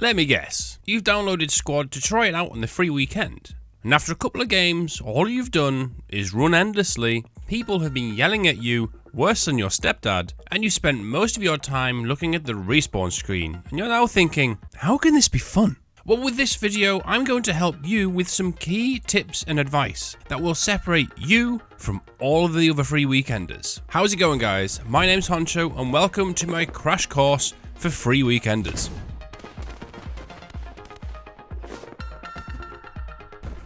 Let me guess, you've downloaded Squad to try it out on the free weekend, and after a couple of games, all you've done is run endlessly, people have been yelling at you worse than your stepdad, and you spent most of your time looking at the respawn screen, and you're now thinking, how can this be fun? Well, with this video, I'm going to help you with some key tips and advice that will separate you from all of the other free weekenders. How's it going, guys? My name's Honcho, and welcome to my crash course for free weekenders.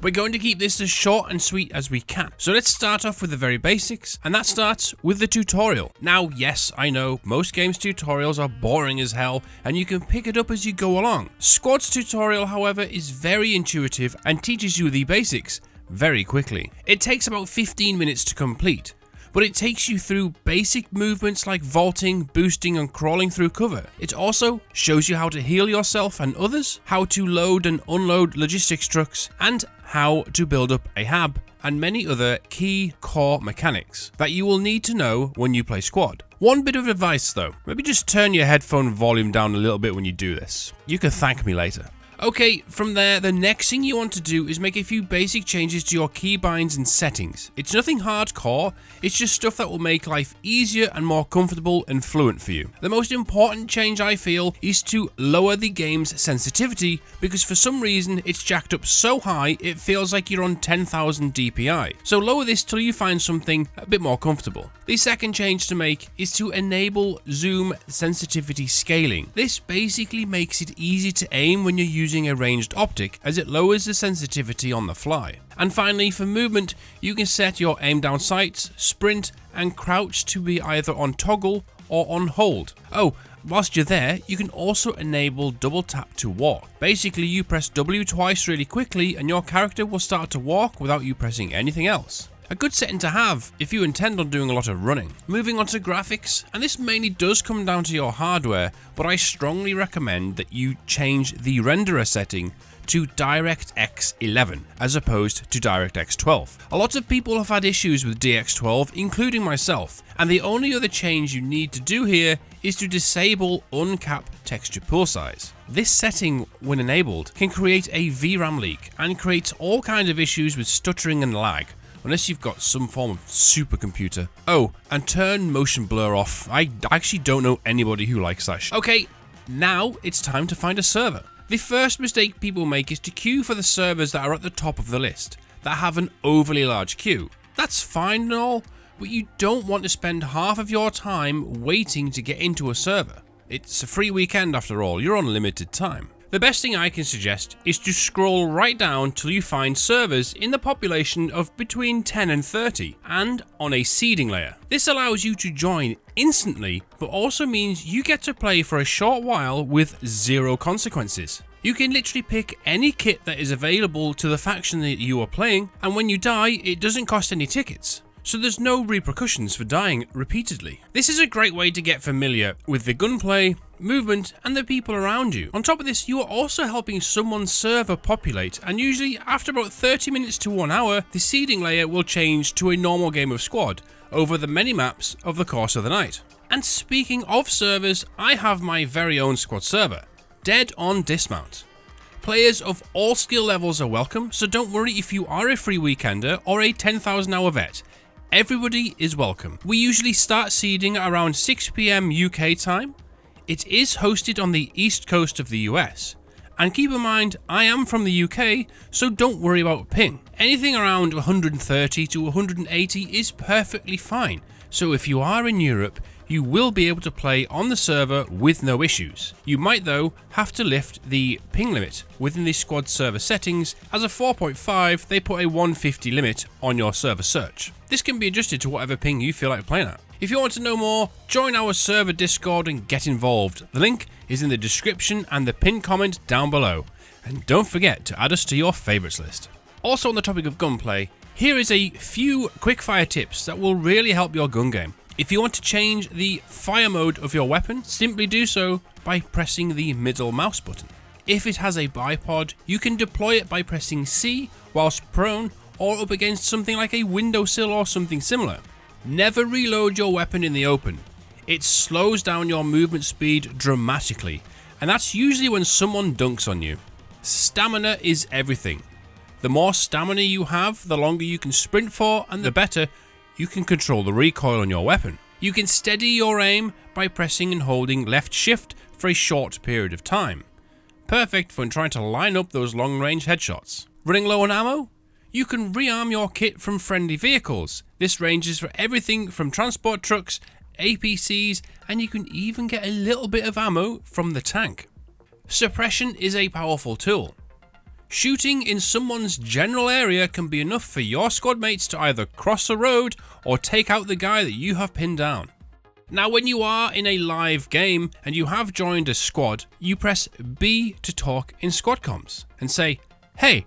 We're going to keep this as short and sweet as we can. So let's start off with the very basics, and that starts with the tutorial. Now, yes, I know, most games tutorials are boring as hell, and you can pick it up as you go along. Squad's tutorial, however, is very intuitive and teaches you the basics very quickly. It takes about 15 minutes to complete, but it takes you through basic movements like vaulting, boosting, and crawling through cover. It also shows you how to heal yourself and others, how to load and unload logistics trucks, and how to build up a hab, and many other key core mechanics that you will need to know when you play Squad. One bit of advice though, maybe just turn your headphone volume down a little bit when you do this. You can thank me later. Okay, from there, the next thing you want to do is make a few basic changes to your keybinds and settings. It's nothing hardcore, it's just stuff that will make life easier and more comfortable and fluent for you. The most important change I feel is to lower the game's sensitivity, because for some reason it's jacked up so high it feels like you're on 10,000 DPI. So lower this till you find something a bit more comfortable. The second change to make is to enable zoom sensitivity scaling. This basically makes it easy to aim when you're using a ranged optic, as it lowers the sensitivity on the fly. And finally, for movement, you can set your aim down sights, sprint, and crouch to be either on toggle or on hold. Oh, whilst you're there, you can also enable double tap to walk. Basically, you press W twice really quickly and your character will start to walk without you pressing anything else. A good setting to have if you intend on doing a lot of running. Moving on to graphics, and this mainly does come down to your hardware, but I strongly recommend that you change the renderer setting to DirectX 11 as opposed to DirectX 12. A lot of people have had issues with DX12, including myself, and the only other change you need to do here is to disable uncap texture pool size. This setting, when enabled, can create a VRAM leak and creates all kinds of issues with stuttering and lag, unless you've got some form of supercomputer. Oh, and turn motion blur off. I actually don't know anybody who likes that shit. Okay, now it's time to find a server. The first mistake people make is to queue for the servers that are at the top of the list, that have an overly large queue. That's fine and all, but you don't want to spend half of your time waiting to get into a server. It's a free weekend after all, you're on limited time. The best thing I can suggest is to scroll right down till you find servers in the population of between 10 and 30 and on a seeding layer. This allows you to join instantly, but also means you get to play for a short while with zero consequences. You can literally pick any kit that is available to the faction that you are playing, and when you die, it doesn't cost any tickets. So there's no repercussions for dying repeatedly. This is a great way to get familiar with the gunplay, movement, and the people around you. On top of this, you are also helping someone's server populate, and usually after about 30 minutes to 1 hour, the seeding layer will change to a normal game of Squad over the many maps of the course of the night. And speaking of servers, I have my very own Squad server, Dead on Dismount. Players of all skill levels are welcome, so don't worry if you are a free weekender or a 10,000 hour vet. Everybody is welcome. We usually start seeding at around 6 PM UK time. It is hosted on the east coast of the US. And keep in mind, I am from the UK, so don't worry about ping. Anything around 130 to 180 is perfectly fine. So if you are in Europe, you will be able to play on the server with no issues. You might though have to lift the ping limit within the Squad server settings. As a 4.5, they put a 150 limit on your server search. This can be adjusted to whatever ping you feel like playing at. If you want to know more, join our server Discord and get involved. The link is in the description and the pinned comment down below. And don't forget to add us to your favourites list. Also on the topic of gunplay, here is a few quickfire tips that will really help your gun game. If you want to change the fire mode of your weapon, simply do so by pressing the middle mouse button. If it has a bipod, you can deploy it by pressing C whilst prone or up against something like a windowsill or something similar. Never reload your weapon in the open. It slows down your movement speed dramatically and that's usually when someone dunks on you. Stamina is everything. The more stamina you have, the longer you can sprint for, and the better you can control the recoil on your weapon. You can steady your aim by pressing and holding left shift for a short period of time. Perfect for when trying to line up those long-range headshots. Running low on ammo? You can rearm your kit from friendly vehicles. This ranges for everything from transport trucks, APCs, and you can even get a little bit of ammo from the tank. Suppression is a powerful tool. Shooting in someone's general area can be enough for your squad mates to either cross the road or take out the guy that you have pinned down. Now, when you are in a live game and you have joined a squad, you press B to talk in squad comms and say, "Hey,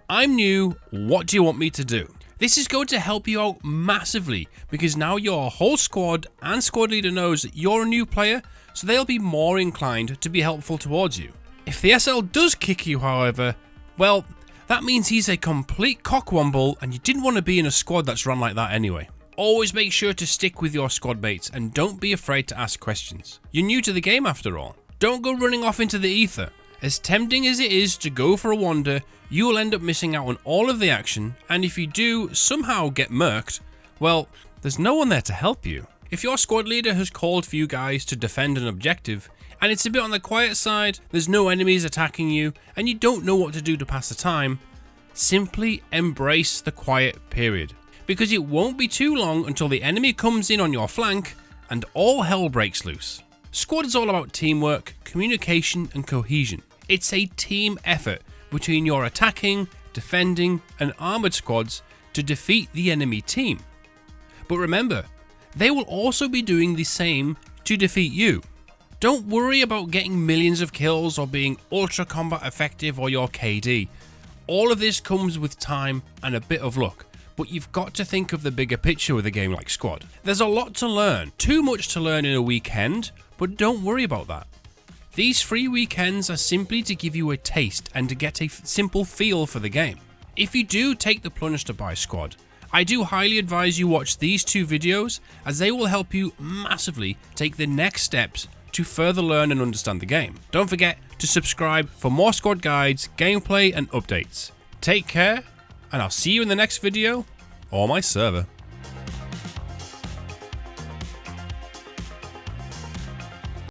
I'm new, what do you want me to do?" This is going to help you out massively because now your whole squad and squad leader knows that you're a new player, so they'll be more inclined to be helpful towards you. If the SL does kick you, however, well, that means he's a complete cockwomble and you didn't want to be in a squad that's run like that anyway. Always make sure to stick with your squad mates and don't be afraid to ask questions. You're new to the game after all. Don't go running off into the ether. As tempting as it is to go for a wander, you will end up missing out on all of the action, and if you do somehow get murked, well, there's no one there to help you. If your squad leader has called for you guys to defend an objective, and it's a bit on the quiet side, there's no enemies attacking you, and you don't know what to do to pass the time, simply embrace the quiet period. Because it won't be too long until the enemy comes in on your flank, and all hell breaks loose. Squad is all about teamwork, communication, and cohesion. It's a team effort between your attacking, defending, and armored squads to defeat the enemy team. But remember, they will also be doing the same to defeat you. Don't worry about getting millions of kills or being ultra combat effective or your KD. All of this comes with time and a bit of luck, but you've got to think of the bigger picture with a game like Squad. There's a lot to learn, too much to learn in a weekend, but don't worry about that. These free weekends are simply to give you a taste and to get a simple feel for the game. If you do take the plunge to buy Squad, I do highly advise you watch these two videos as they will help you massively take the next steps to further learn and understand the game. Don't forget to subscribe for more Squad guides, gameplay and updates. Take care, and I'll see you in the next video or my server.